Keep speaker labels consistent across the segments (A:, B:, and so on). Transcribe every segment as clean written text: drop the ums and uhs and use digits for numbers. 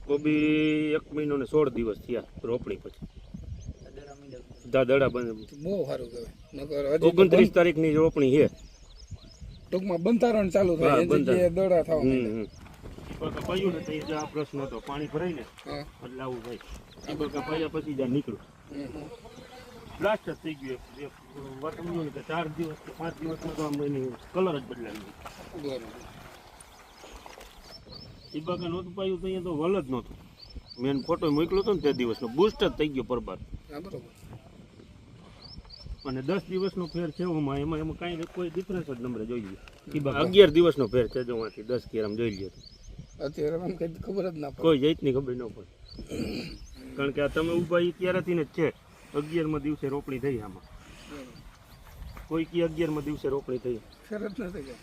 A: કોબી 1 મહિનો ને 16 દિવસ થયા રોપણી પછી. દડા બંધ
B: બહુ સારું કહેવાય.
A: 29 તારીખની રોપણી છે.
B: ટૂંકમાં બંધારણ ચાલુ થાય એ જગ્યાએ દડા થવા
A: પાયું ને તો આ પ્રશ્ન હતો, પાણી ભરાય ને એટલે આવું થાય. પાયા પછી જ્યાં નીકળું બ્લાસ્ટ જ થઈ ગયું. વાત સમજો ને કે 4 દિવસ કે 5 દિવસમાં તો આમ એની કલર જ બદલાવી ગયો. ઈબાકા નહોતું પાયું તો અહીંયા તો વલ જ નહોતું. મેં ફોટો મોકલ્યો હતો ને તે દિવસનો બુસ્ટ જ થઈ ગયો પરબાર. અને 10 દિવસનો ફેર છે એમાં કાંઈ કોઈ ડિફરન્સ જ નંબરે જોઈ લો. 11 દિવસનો ફેર છે જો આથી 10 કેરમ જોઈ લ્યો.
B: અત્યારે આમ કઈ ખબર જ ના પડે,
A: કોઈ જાતની ખબર ન પડે. કારણ કે આ તમે ઊભા એ ત્યારથી જ છે. 11મા દિવસે રોપણી થઈ આમાં. કોઈ કી 11મા દિવસે રોપણી થઈ.
B: ફેર જ નથી.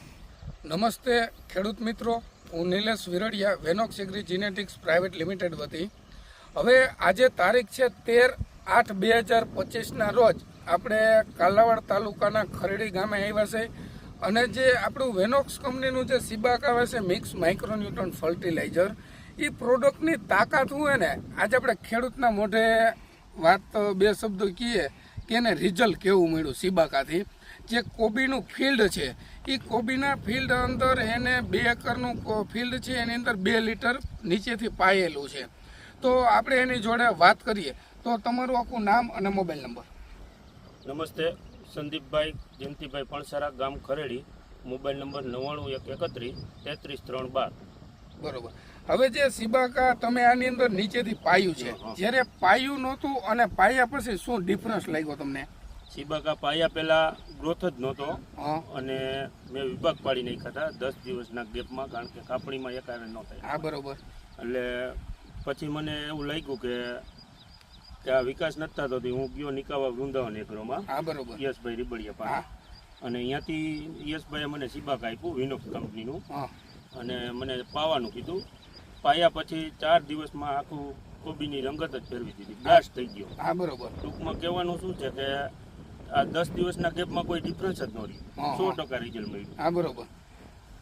B: નમસ્તે ખેડૂત મિત્રો, હું Nilesh Viradiya, Venox Agri Genetics Private Limited વતી. હવે આજે તારીખ છે 13/8/2025ના રોજ આપણે કાલાવાડ તાલુકાના ખરેડી ગામે આવ્યા છે. અને જે આપણું વેનોક્સ કંપનીનું જે સીબાક આવે છે મિક્સ માઇક્રોન્યુટ્રન ફર્ટિલાઇઝર, એ પ્રોડક્ટની તાકાત હોય ને આજે આપણે ખેડૂતના મોઢે વાત 2 શબ્દો કહીએ કે એને રિઝલ્ટ કેવું મળ્યું સીબાકાથી. જે કોબીનું ફિલ્ડ છે એ કોબીના ફિલ્ડ અંદર એને 2 એકરનું ફિલ્ડ છે, એની અંદર 2 લીટર નીચેથી પાયેલું છે. તો આપણે એની જોડે વાત કરીએ. તો તમારું આખું નામ અને મોબાઈલ નંબર.
A: નમસ્તે, સંદીપભાઈ જયંતિભાઈ પણસારા, ગામ ખરેડી. Mobile number 9931313312.
B: બરોબર. હવે જે સીબાકા તમે આની અંદર નીચેથી પાયું છે, જ્યારે પાયું નહોતું અને પાયા પછી શું ડિફરન્સ લાગ્યો તમને?
A: સીબાકા પાયા પહેલા ગ્રોથ જ નહોતો અને મેં વિભાગ પાડી નાખ્યા હતા 10 દિવસના ગેપમાં, કારણ કે કાપણીમાં એકારે ન થાય.
B: હા બરોબર.
A: એટલે પછી મને એવું લાગ્યું કે આ વિકાસ નથી થતો. હું ગયો નિકાવા વૃંદાવન એગ્રોમાં.
B: હા બરોબર.
A: યશભાઈ રીબડિયા પાસે. અને અહીંયાથી યશભાઈએ મને સીબાક આપ્યું વિનોક્સ કંપનીનું અને મને પાવાનું કીધું. પાયા પછી 4 દિવસમાં આખું કોબીની રંગત જ ફેરવી દીધી, બ્લાસ્ટ થઈ ગયો.
B: હા બરોબર.
A: ટૂંકમાં કહેવાનું શું છે કે આ 10 દિવસના ગેપમાં કોઈ ડિફરન્સ જ ન રહ્યું. 100% રિઝલ્ટ મળ્યું.
B: હા બરોબર.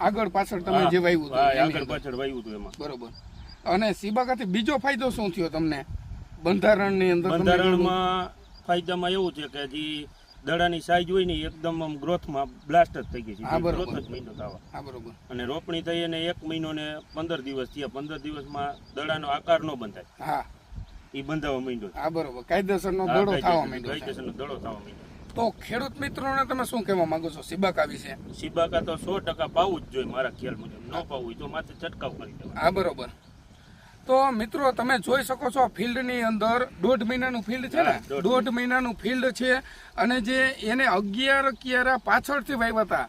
B: આગળ પાછળ તમે જે વાવ્યું હતું,
A: આગળ પાછળ વાવ્યું હતું એમાં.
B: બરોબર. અને સીબાકાથી બીજો ફાયદો શું થયો તમને બંધારણની અંદર?
A: બંધારણમાં ફાયદામાં એવું છે કે જે દડાની સાઈઝ હોય ને એકદમ આમ ગ્રોથમાં બ્લાસ્ટ જ થઈ ગઈ છે. ગ્રોથ જ મહિનો થવા.
B: હા બરોબર.
A: અને રોપણી થઈ અને 1 મહિનો ને 15 દિવસ થયા. 15 દિવસમાં દડાનો આકાર ન બંધાય.
B: હા,
A: એ બંધાવા માંડ્યો.
B: હા બરોબર. કાયદેસરનો દડો થવા માંડ્યો.
A: કાયદેસરનો દડો થવા માંડ્યો.
B: તો ખેડૂત મિત્રોને તમે શું કહેવા માંગો છો સીબાકા વિશે?
A: સીબાકા તો 100% પાવું જ જોઈએ મારા ખ્યાલ મુજબ. ન પાવું તો માથે છંટકાવ કરી દેવાનો.
B: હા બરોબર. તો મિત્રો તમે જોઈ શકો છો ફિલ્ડની અંદર 1.5 મહિનાનું ફિલ્ડ છે ને, 1.5 મહિનાનું ફિલ્ડ છે. અને જે એને 11 ક્યારા પાછળથી વાવ્યા હતા,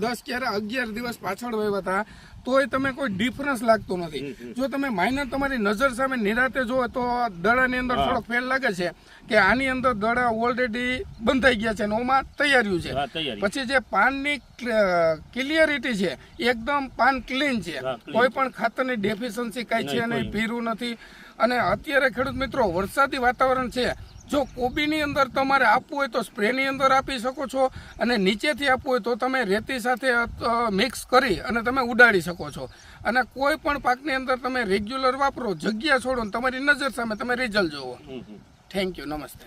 B: 10 ક્યારા 11 દિવસ પાછળ વાવ્યા હતા, તોય તમે કોઈ ડિફરન્સ લાગતો નથી. જો તમે માઇનર તમારી નજર સામે નિરાતે જુઓ તો દડાની અંદર થોડો ફેર લાગે છે કે આની અંદર દડા ઓલરેડી બંધાઈ ગયા છે અને ઓમાં તૈયારીઓ છે. પછી જે પાનની ક્લિયરિટી છે, એકદમ પાન ક્લીન છે, કોઈ પણ ખાતરની ડેફિશિયન્સી કાંઈ છે નહીં, પીરું નથી. અને અત્યારે ખેડૂત મિત્રો વરસાદી વાતાવરણ છે. જો કોબીની અંદર તમારે આપવું હોય તો સ્પ્રેની અંદર આપી શકો છો, અને નીચેથી આપવું હોય તો તમે રેતી સાથે મિક્સ કરી અને તમે ઉડાડી શકો છો. અને કોઈ પણ પાકની અંદર તમે રેગ્યુલર વાપરો, જગ્યા છોડો, તમારી નજર સામે તમે રિઝલ્ટ જોવો. Thank you. નમસ્તે.